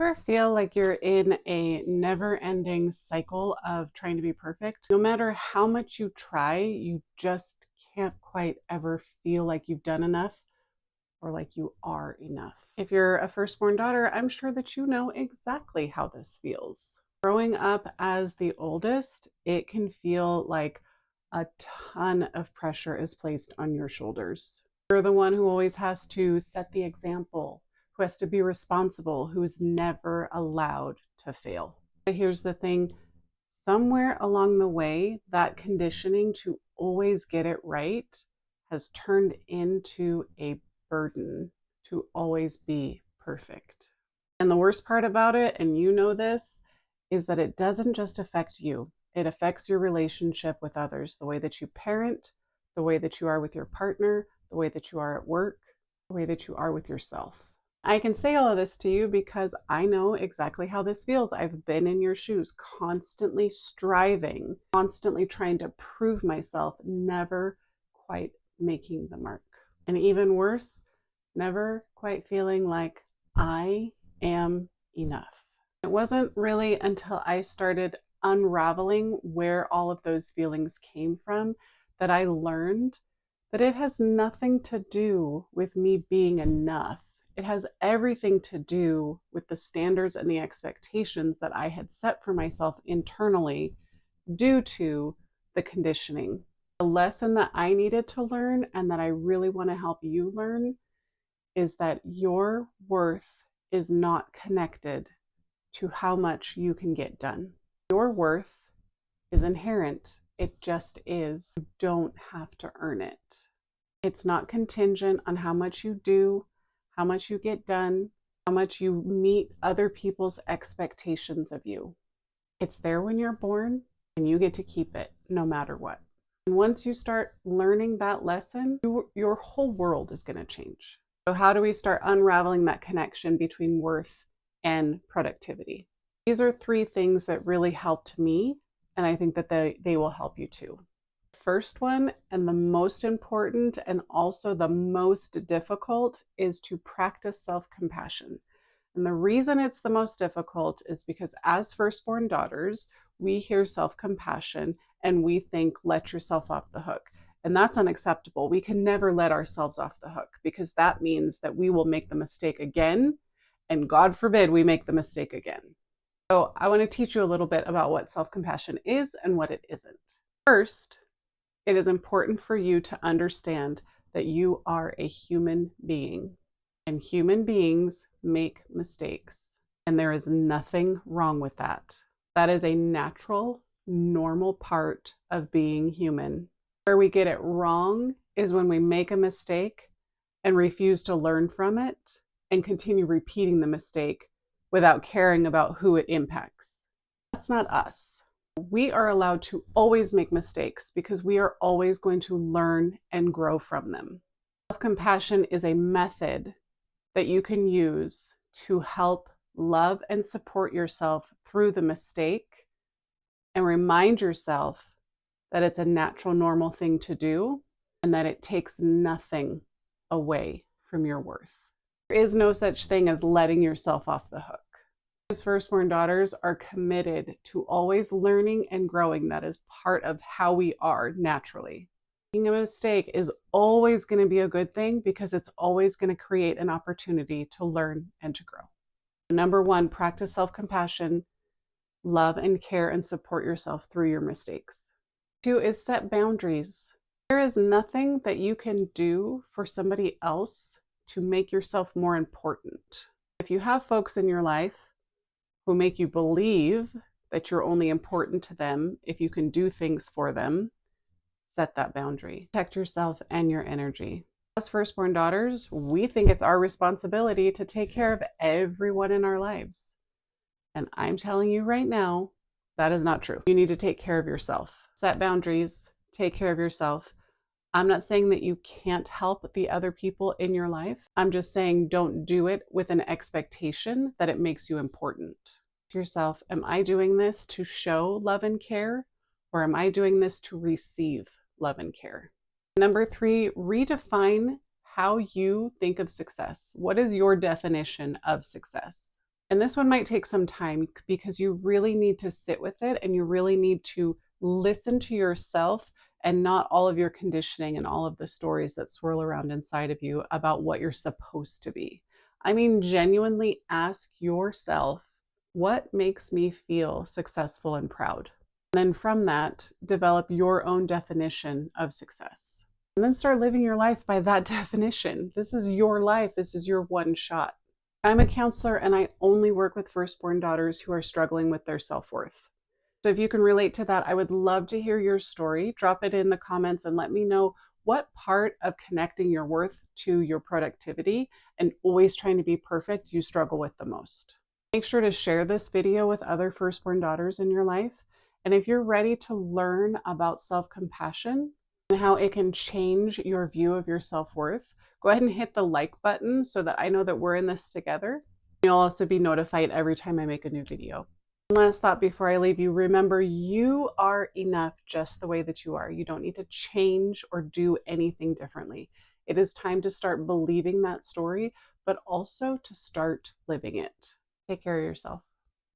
Ever feel like you're in a never-ending cycle of trying to be perfect? No matter how much you try, you just can't quite ever feel like you've done enough or like you are enough. If you're a firstborn daughter, I'm sure that you know exactly how this feels. Growing up as the oldest, it can feel like a ton of pressure is placed on your shoulders. You're the one who always has to set the example, who has to be responsible, who is never allowed to fail. But here's the thing, somewhere along the way, that conditioning to always get it right has turned into a burden to always be perfect. And the worst part about it, and you know this, is that it doesn't just affect you. It affects your relationship with others, the way that you parent, the way that you are with your partner, the way that you are at work, the way that you are with yourself. I can say all of this to you because I know exactly how this feels. I've been in your shoes, constantly striving, constantly trying to prove myself, never quite making the mark. And even worse, never quite feeling like I am enough. It wasn't really until I started unraveling where all of those feelings came from that I learned that it has nothing to do with me being enough. It has everything to do with the standards and the expectations that I had set for myself internally due to the conditioning. The lesson that I needed to learn and that I really want to help you learn is that your worth is not connected to how much you can get done. Your worth is inherent. It just is. You don't have to earn it. It's not contingent on how much you do, how much you get done, how much you meet other people's expectations of you. It's there when you're born, and you get to keep it no matter what. And once you start learning that lesson, your whole world is going to change. So how do we start unraveling that connection between worth and productivity? These are 3 things that really helped me, and I think that they will help you too. First one, and the most important and also the most difficult, is to practice self-compassion. And the reason it's the most difficult is because as firstborn daughters, we hear self-compassion and we think, let yourself off the hook. And that's unacceptable. We can never let ourselves off the hook because that means that we will make the mistake again. And God forbid we make the mistake again. So I want to teach you a little bit about what self-compassion is and what it isn't. First, it is important for you to understand that you are a human being, and human beings make mistakes, and there is nothing wrong with that. That is a natural, normal part of being human. Where we get it wrong is when we make a mistake and refuse to learn from it and continue repeating the mistake without caring about who it impacts. That's not us. We are allowed to always make mistakes because we are always going to learn and grow from them. Self-compassion is a method that you can use to help love and support yourself through the mistake and remind yourself that it's a natural, normal thing to do and that it takes nothing away from your worth. There is no such thing as letting yourself off the hook. As firstborn daughters are committed to always learning and growing. That is part of how we are naturally. Making a mistake is always going to be a good thing because it's always going to create an opportunity to learn and to grow. Number 1, practice self-compassion, love and care and support yourself through your mistakes. 2 is set boundaries. There is nothing that you can do for somebody else to make yourself more important. If you have folks in your life who make you believe that you're only important to them if you can do things for them, set that boundary. Protect yourself and your energy. As firstborn daughters, we think it's our responsibility to take care of everyone in our lives. And I'm telling you right now, that is not true. You need to take care of yourself. Set boundaries, take care of yourself. I'm not saying that you can't help the other people in your life. I'm just saying don't do it with an expectation that it makes you important. To yourself, am I doing this to show love and care, or am I doing this to receive love and care? Number 3, redefine how you think of success. What is your definition of success? And this one might take some time because you really need to sit with it and you really need to listen to yourself and not all of your conditioning and all of the stories that swirl around inside of you about what you're supposed to be. I mean, genuinely ask yourself, what makes me feel successful and proud? And then from that, develop your own definition of success. And then start living your life by that definition. This is your life. This is your one shot. I'm a counselor and I only work with firstborn daughters who are struggling with their self-worth. So if you can relate to that, I would love to hear your story. Drop it in the comments and let me know what part of connecting your worth to your productivity and always trying to be perfect you struggle with the most. Make sure to share this video with other firstborn daughters in your life. And if you're ready to learn about self-compassion and how it can change your view of your self-worth, go ahead and hit the like button so that I know that we're in this together. You'll also be notified every time I make a new video. One last thought before I leave you, remember you are enough just the way that you are. You don't need to change or do anything differently. It is time to start believing that story, but also to start living it. Take care of yourself.